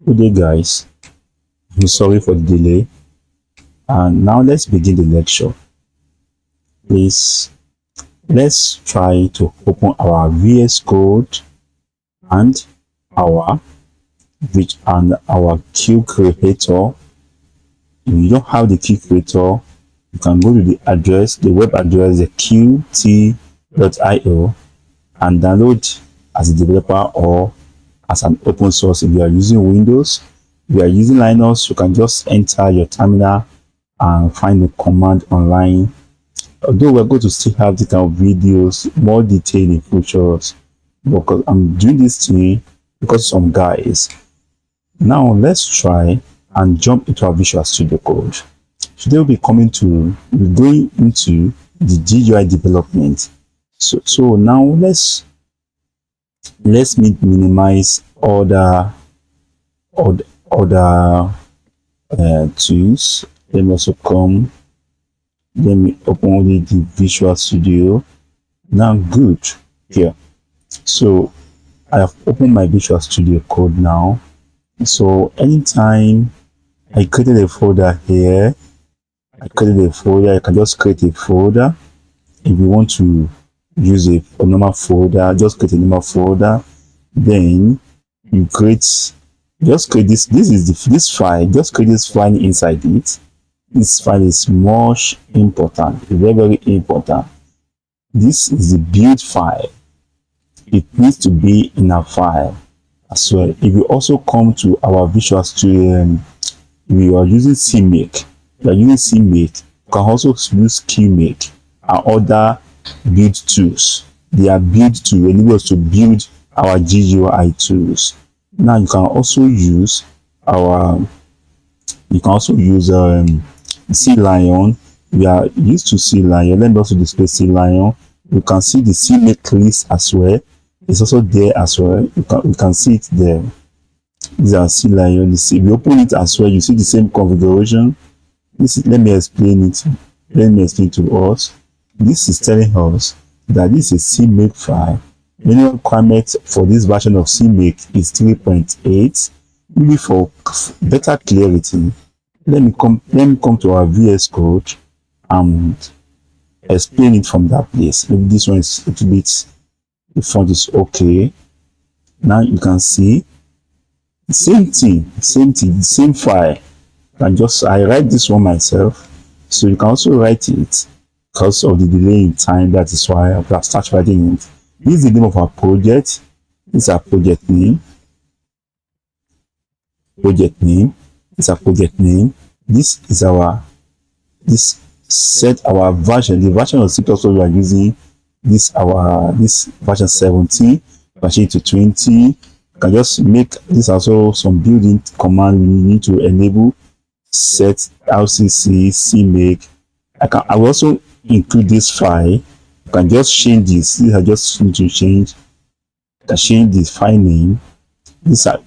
Good day, guys. I'm sorry for the delay. And now let's begin the lecture. Please, let's try to open our VS Code and our our Q Creator. If you don't have the Q Creator, you can go to the web address, the qt.io, and download as a developer or as an open source. If you are using Windows, if you are using Linux, you can just enter your terminal and find the command online. Although we're going to still have the kind of videos more detailed in futures, because I'm doing this today because some guys. Now let's try and jump into our Visual Studio Code. Today we'll be going into the GUI development. So now let's minimize other tools. Let me also let me open only the Visual Studio. Now good here. So I have opened my Visual Studio Code now. So anytime I created a folder here, I can just create a folder. If you want to use a normal folder, just create a normal folder. Then you just create this file. Just create this file inside it. This file is much important, very, very important. This is the build file. It needs to be in a file as well. If you also come to our Visual Studio, we are using CMake. You can also use QMake and other build tools. They are built to enable us to build our GUI tools. Now you can also use CLion. We are used to CLion. Let me also display CLion. You can see the CMake list as well. It's also there as well. You can see it there. These are CLion. If you open it as well, you see the same configuration. Let me explain it. Let me explain to us. This is telling us that this is CMake file. Minimum requirement for this version of CMake is 3.8. Maybe for better clarity, let me come to our VS Code and explain it from that place. Maybe this one is a little bit, the font is okay. Now you can see the same file. I write this one myself, so you can also write it. Because of the delay in time, that is why I have started writing it. This is the name of our project. This is our project name. This is our version. The version of C++ we are using. This version 17, version to 20. You can just make this also some building command we need to enable. Set RCC CMake. I will also include this file. You can just change this. I just need to change the file name.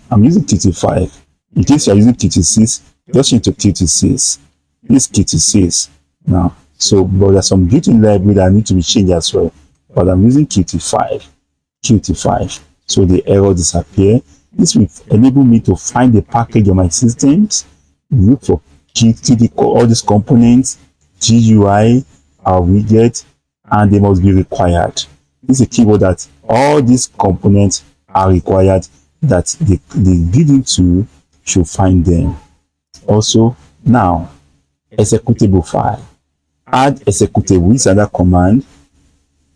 I'm using Qt5. In case you are using Qt6, just change to Qt6. This Qt6 now. So, but there's some built-in library that need to be changed as well. But I'm using Qt5. So the error disappear. This will enable me to find the package on my systems. Look for all these components, GUI, our widget, and they must be required. This is a keyword that all these components are required, that the building tool should find them. Also, now executable file. Add executable is another command.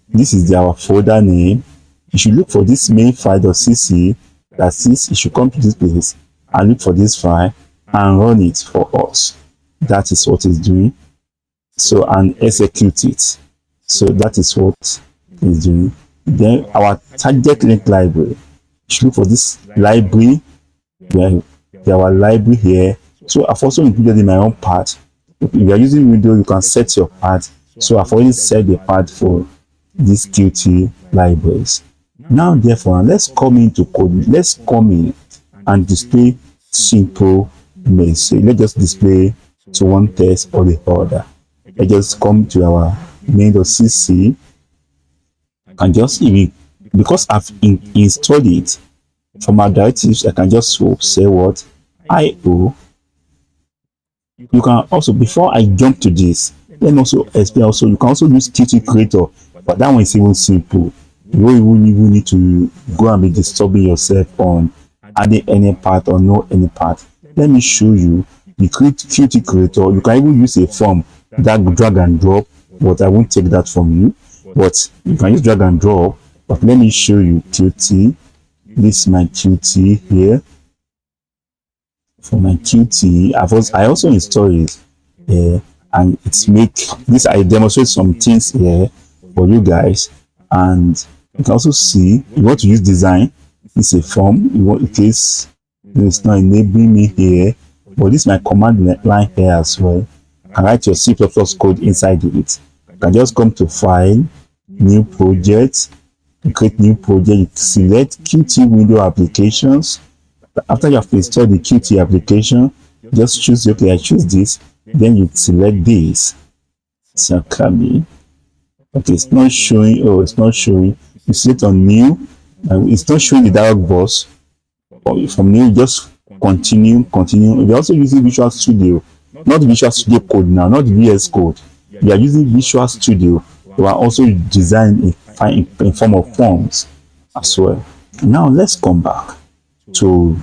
This is our folder name. You should look for this main file.cc. That is, you should come to this place and look for this file and run it for us. That is what it's doing. So, and execute it. So that is what it's doing. Then our target link library. You should look for this library. Our library here. So I've also included in my own path. If you are using Windows, you can set your path. So I've already set the path for these Qt libraries. Now, therefore, let's come into code. Let's come in and display simple message. Let's just display to one text or the other. Let's just come to our main.cc and just because I've installed it, For my directives, I can just say what IO. You can also, before I jump to this, let me also explain also, you can also use Qt Creator, but that one is even simple. You don't even need to go and be disturbing yourself on adding any part or no any part. Let me show you the Qt Creator. You can even use a form that drag and drop, but I won't take that from you. But you can use drag and drop. But let me show you Qt. This is my Qt here. For my Qt, I also install it here, and it's make this. I demonstrate some things here for you guys, and you can also see you want to use design. It's a form. You want in case it's not enabling me here, but this is my command line here as well. You can write your C++ code inside it. You can just come to File, New Project, create new project, select Qt Window Applications. After you have installed the Qt application, just choose, okay, I choose this, then you select this. So okay, it's not showing, it's not showing. You select on new, it's not showing the dialog box. From new, just continue. We're also using Visual Studio, not Visual Studio Code now, not VS Code. We are using Visual Studio. We are also designing in form of forms as well. Now let's come back to,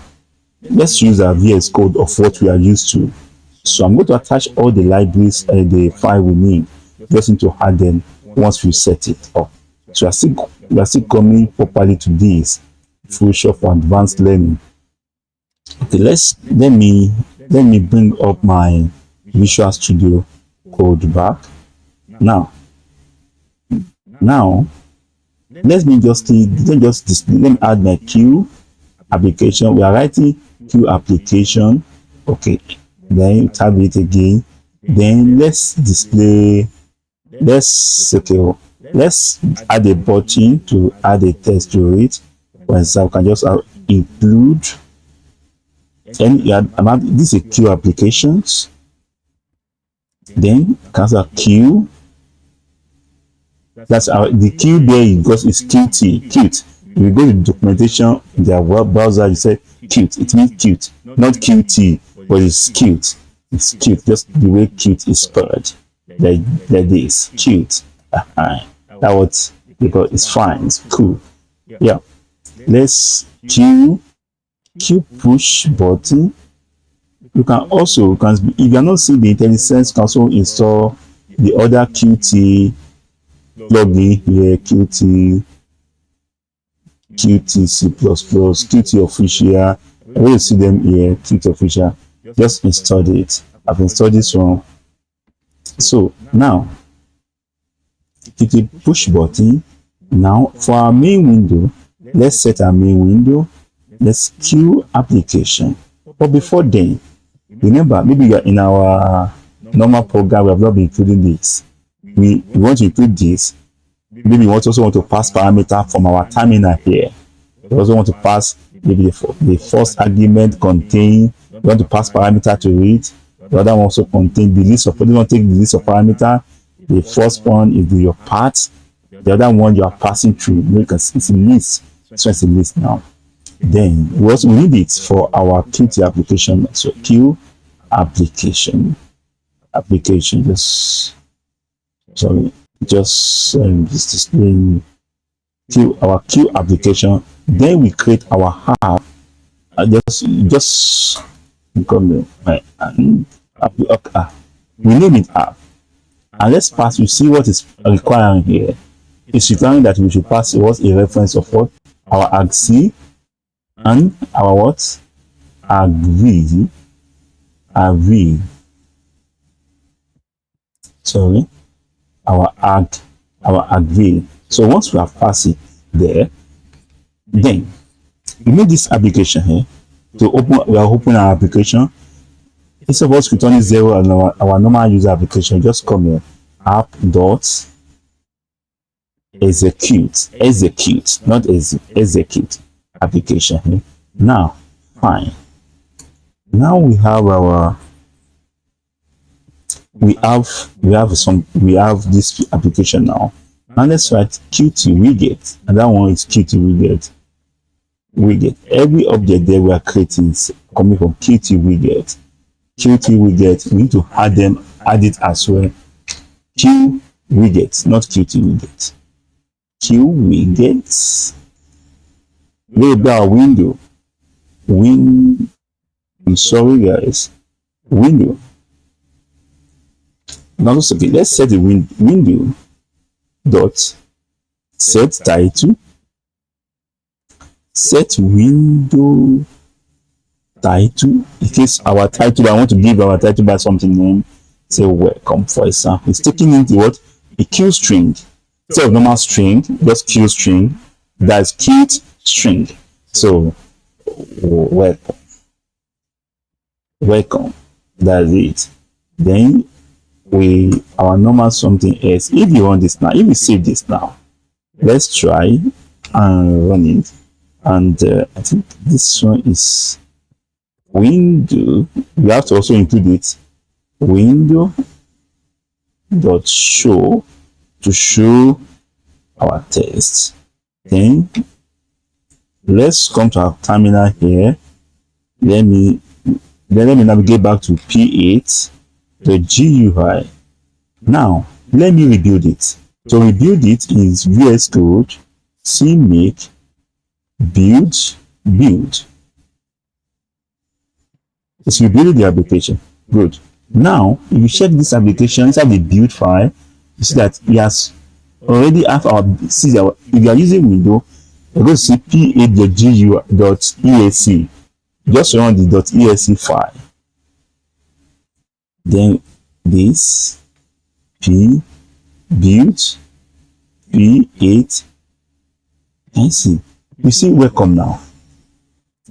let's use our VS Code of what we are used to. So I'm going to attach all the libraries and the file we need. Just need to add them once we set it up. So we are still coming properly to this Photoshop for advanced learning. Okay, let me bring up my Visual Studio Code back. Now let me just display. Let me add my Q application. We are writing Q application. Okay, then tab it again. Then let's display. Let's add a button to add a text to it. For example, can just include. And this is Q applications. Then cancel Q. That's the Q there because it's Qt. Cute. You go to documentation in their web browser, you say cute. It means cute, not Qt, but it's cute. It's cute, just the way cute is spelled. Like this, cute. That what, because it's fine, it's cool. Yeah. Let's Q push button. You can also, if you are not seeing the IntelliSense, you can also install the other Qt plugin here, Qt C++, Qt official. When you see them here, Qt official, just install it. I've installed this one. So now Qt push button. Now for our main window, let's set our main window. Let's Q application. But before then, remember, maybe you are in our normal program, we have not been including this. We want to include this. Maybe we also want to pass parameter from our terminal here. We also want to pass maybe the first argument contain. We want to pass parameter to it. The other one also contain the list of. We want to take the list of parameter. The first one is your part. The other one you are passing through. Because it's a list. So it's a list now. Then we also need it for our Qt application. So Q application. Just displaying our Q application. Then we create our app. Just become we name it app, and let's pass. You see what is requiring here. It's requiring that we should pass what a reference of what our argc and our what argv. Sorry. Our argv. So once we have passed it there, then we make this application here to open. We are opening our application. Instead of us returning 0 and our normal user application, just come here, app dot execute, not execute application here. Now, fine. Now we have our. We have this application now. And let's write Qt widget, and that one is Qt widget. widget. Every object there we are creating is coming from Qt widget. Qt widget, we need to add it as well. Q widget, not Qt widget. Q widgets. We'll be our window. I'm sorry guys. Window. Now okay, let's set the window dot set title. Set window title. In case our title, I want to give our title by something name, say welcome, for example. It's taking into what? A Q string. Instead of normal string, just Q string. That's Qt string. So welcome. Welcome. That's it. Then our normal something else. If you want this now, if you save this now, let's try and run it. And I think this one is window. We have to also include it. Window dot show to show our text. Then let's come to our terminal here. Let me navigate back to P8, the GUI. Now let me rebuild it. To rebuild it is VS Code cmake build. It's rebuilding the application. Good. Now if you check this application inside the build file, you see that it has already have if you are using window, you're going to see p8.gu.exe. Just run the .exe file. Then this p build p8. Can you see? You see welcome now.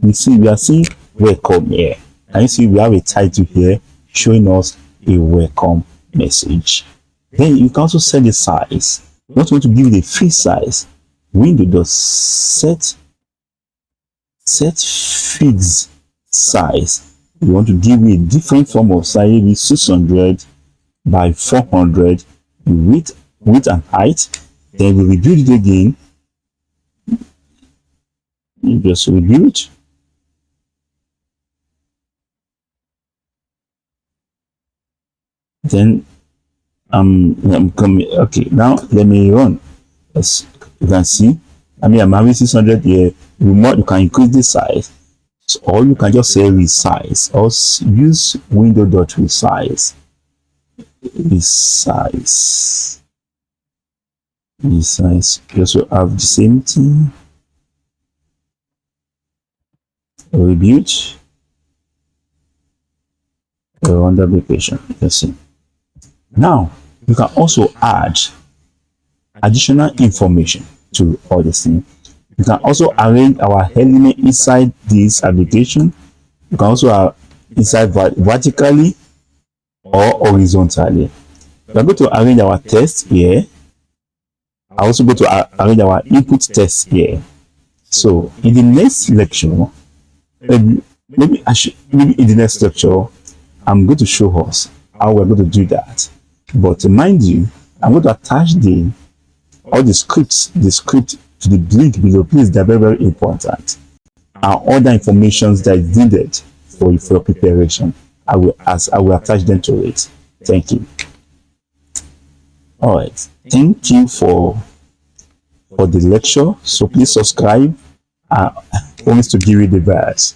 You see we are seeing welcome here. And you see we have a title here showing us a welcome message. Then you can also set the size. You not want to give it a free size. Window does set fixed size. You want to give it a different form of size, maybe 600 by 400 width and height. Then we rebuild it again. You just rebuild. Then I'm coming. Okay, now let me run. As you can see, I'm having 600 here. You can increase the size, so, or you can just say resize, or use window dot resize. Resize. You also have the same thing. Rebuild. Run the application. You can see. Now you can also add additional information to all this thing. You can also arrange our element inside this application. You can also inside vertically or horizontally. We are going to arrange our text here. I also go to arrange our input text here. So in the next lecture, maybe in the next lecture, I'm going to show us how we're going to do that. But mind you, I'm going to attach all the script to the link below. Please, they're very, very important. And other information that is needed for your preparation, I will attach them to it. Thank you. All right. Thank you for the lecture. So please subscribe. I promise to give you the best.